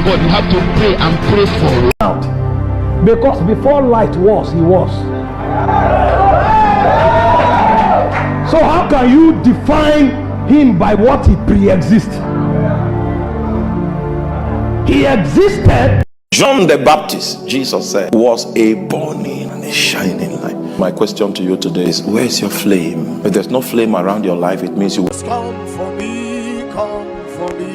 but you have to pray and pray for out. Because before light was, he was. So how can you define him by what he pre-exists? He existed. John the Baptist, Jesus said, was a burning and a shining light. My question to you today is, where is your flame? If there's no flame around your life, it means you come for me, come for me.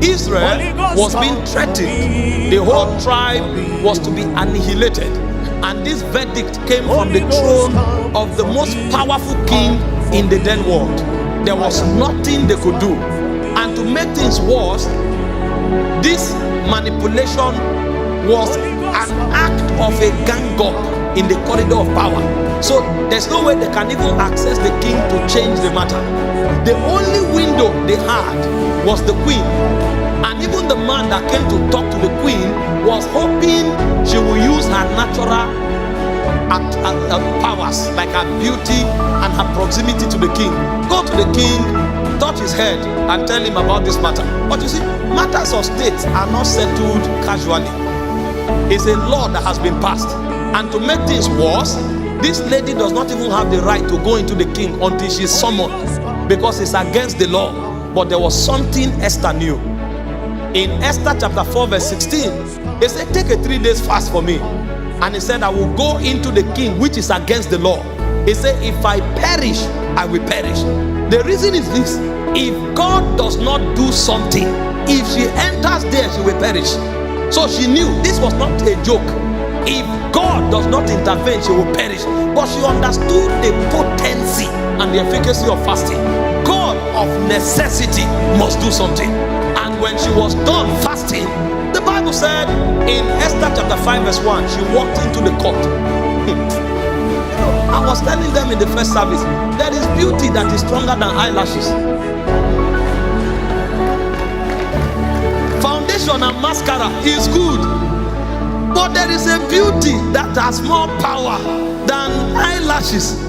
Israel was being threatened. The whole tribe was to be annihilated. And this verdict came from the throne of the most powerful king in the then world. There was nothing they could do. And to make things worse, this manipulation was an act of a gang up in the corridor of power. So there's no way they can even access the king to change the matter. The only window they had was the queen. And even the man that came to talk to the queen was hoping she will use her natural powers, like her beauty and her proximity to the king. Go to the king, touch his head and tell him about this matter. But you see, matters of state are not settled casually. It's a law that has been passed. And to make things worse, this lady does not even have the right to go into the king until she's summoned, because it's against the law. But there was something Esther knew. In Esther chapter 4 verse 16, he said, take a 3 days fast for me. And he said, I will go into the king, which is against the law. He said, if I perish, I will perish. The reason is this: if God does not do something, if she enters there, she will perish. So she knew this was not a joke. If God does not intervene, she will perish. But she understood the potency and the efficacy of fasting. God of necessity must do something. And when she was done fasting, the Bible said in Esther chapter 5 verse 1, she walked into the court. I was telling them in the first service, there is beauty that is stronger than eyelashes. Foundation and mascara is good, but there is a beauty that has more power than eyelashes.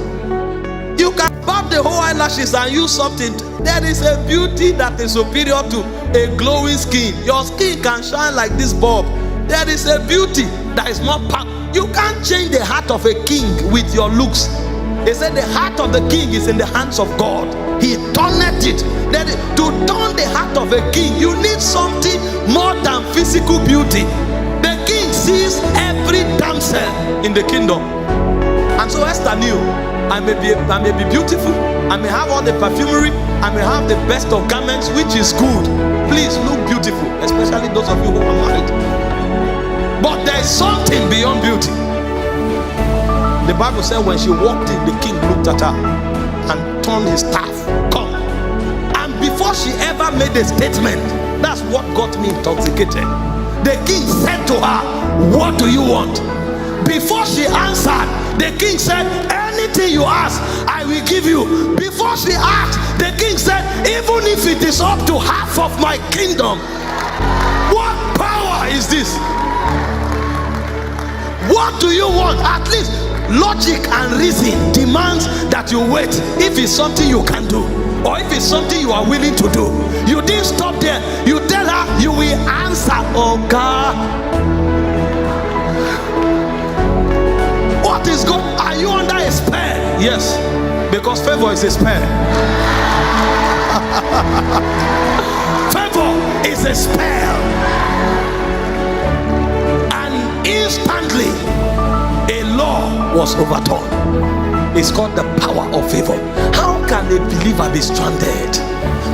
You can barb the whole eyelashes and use something. There is a beauty that is superior to a glowing skin. Your skin can shine like this bulb. There is a beauty that is more powerful. You can't change the heart of a king with your looks. They said the heart of the king is in the hands of God. He turneth it. To turn the heart of a king, you need something more than physical beauty. The king sees every damsel in the kingdom. And so Esther knew, I may be beautiful, I may have all the perfumery, I may have the best of garments, which is good. Please look beautiful, especially those of you who are married. But there is something beyond beauty. The Bible said when she walked in, the king looked at her and turned his staff. Come. And before she ever made a statement, that's what got me intoxicated. The king said to her, what do you want? Before she answered, the king said, anything you ask, I will give you. Before she asked, the king said, even if it is up to half of my kingdom. What power is this? What do you want? At least logic and reason demands that you wait. If it's something you can do, or if it's something you are willing to do. You didn't stop there. You tell her you will answer. Oh God, what is God? Are you under a spell? Yes, because favor is a spell. Favor is a spell. And instantly a law was overturned. It's called the power of favor. How can a believer be stranded?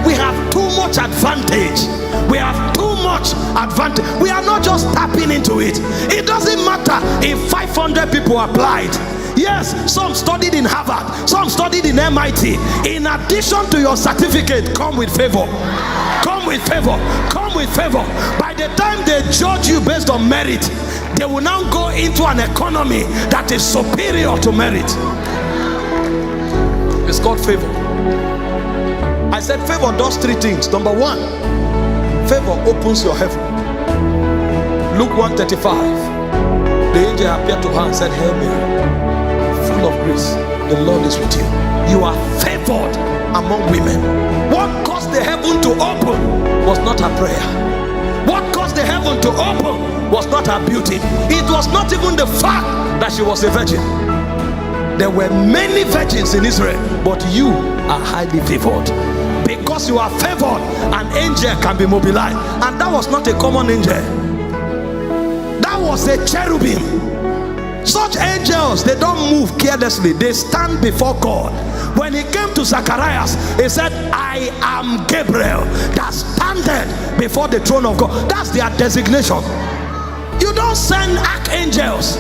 We have too much advantage. We have too much advantage. We are not just tapping into it. It doesn't matter if 500 people applied. Yes, some studied in Harvard, some studied in MIT. In addition to your certificate, come with favor. Come with favor. Come with favor. By the time they judge you based on merit, they will now go into an economy that is superior to merit. It's called favor. I said favor does 3 things. Number 1, favor opens your heaven. Luke 1:35. The angel appeared to her and said, Hail Mary, full of grace, the Lord is with you. You are favored among women. What caused the heaven to open was not her prayer. What caused the heaven to open was not her beauty. It was not even the fact that she was a virgin. There were many virgins in Israel, but you are highly favored. Because you are favored, an angel can be mobilized. And that was not a common angel. That was a cherubim. Such angels, they don't move carelessly. They stand before God. When he came to Zacharias, he said, I am Gabriel that standeth before the throne of God. That's their designation. You don't send archangels.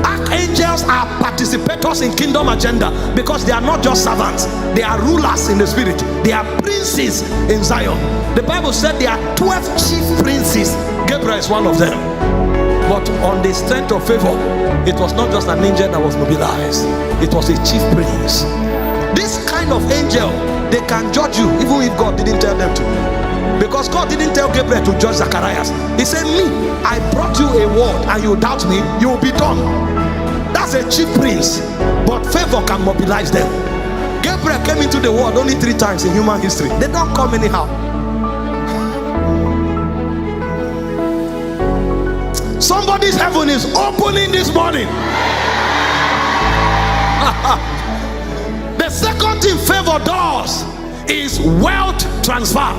Archangels are participators in kingdom agenda, because they are not just servants, they are rulers in the spirit. They are princes in Zion. The Bible said there are 12 chief princes. Gabriel is one of them. But on the strength of favor, it was not just an angel that was mobilized, it was a chief prince. This kind of angel, they can judge you even if God didn't tell them to. Because God didn't tell Gabriel to judge Zacharias. He said, me, I brought you a word and you doubt me, you will be done. That's a chief prince. But favor can mobilize them. Gabriel came into the world only 3 times in human history. They don't come anyhow. Somebody's heaven is opening this morning. The second thing favor does is wealth transfer.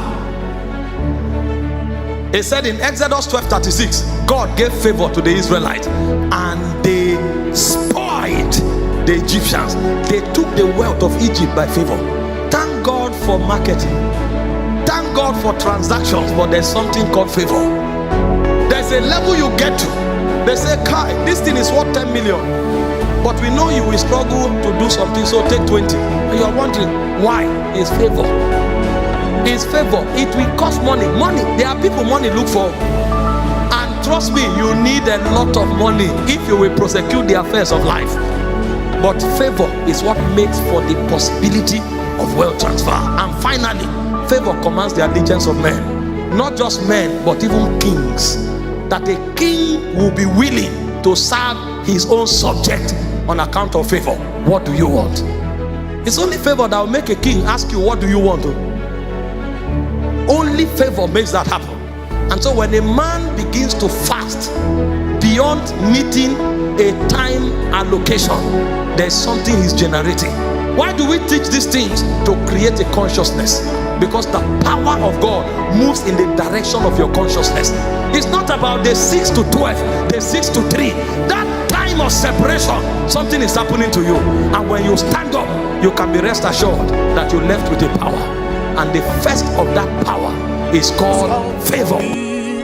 It said in Exodus 12:36, God gave favor to the Israelites and they spoiled the Egyptians. They took the wealth of Egypt by favor. Thank God for marketing. Thank God for transactions, but there's something called favor. There's a level you get to. They say, Kai, this thing is worth 10 million. But we know you will struggle to do something, so take 20. And you're wondering, why? It's favor. It's favor. It will cost money. Money. There are people money look for. And trust me, you need a lot of money if you will prosecute the affairs of life. But favor is what makes for the possibility of wealth transfer. And finally, favor commands the allegiance of men. Not just men, but even kings. That a king will be willing to serve his own subject on account of favor. What do you want? It's only favor that will make a king ask you, what do you want? Only favor makes that happen. And so when a man begins to fast beyond meeting a time allocation, there's something he's generating. Why do we teach these things? To create a consciousness. Because the power of God moves in the direction of your consciousness. It's not about the 6 to 12, the 6 to 3. That time of separation, something is happening to you. And when you stand up, you can be rest assured that you're left with a power. And the first of that power is called favor.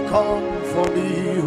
Come for me,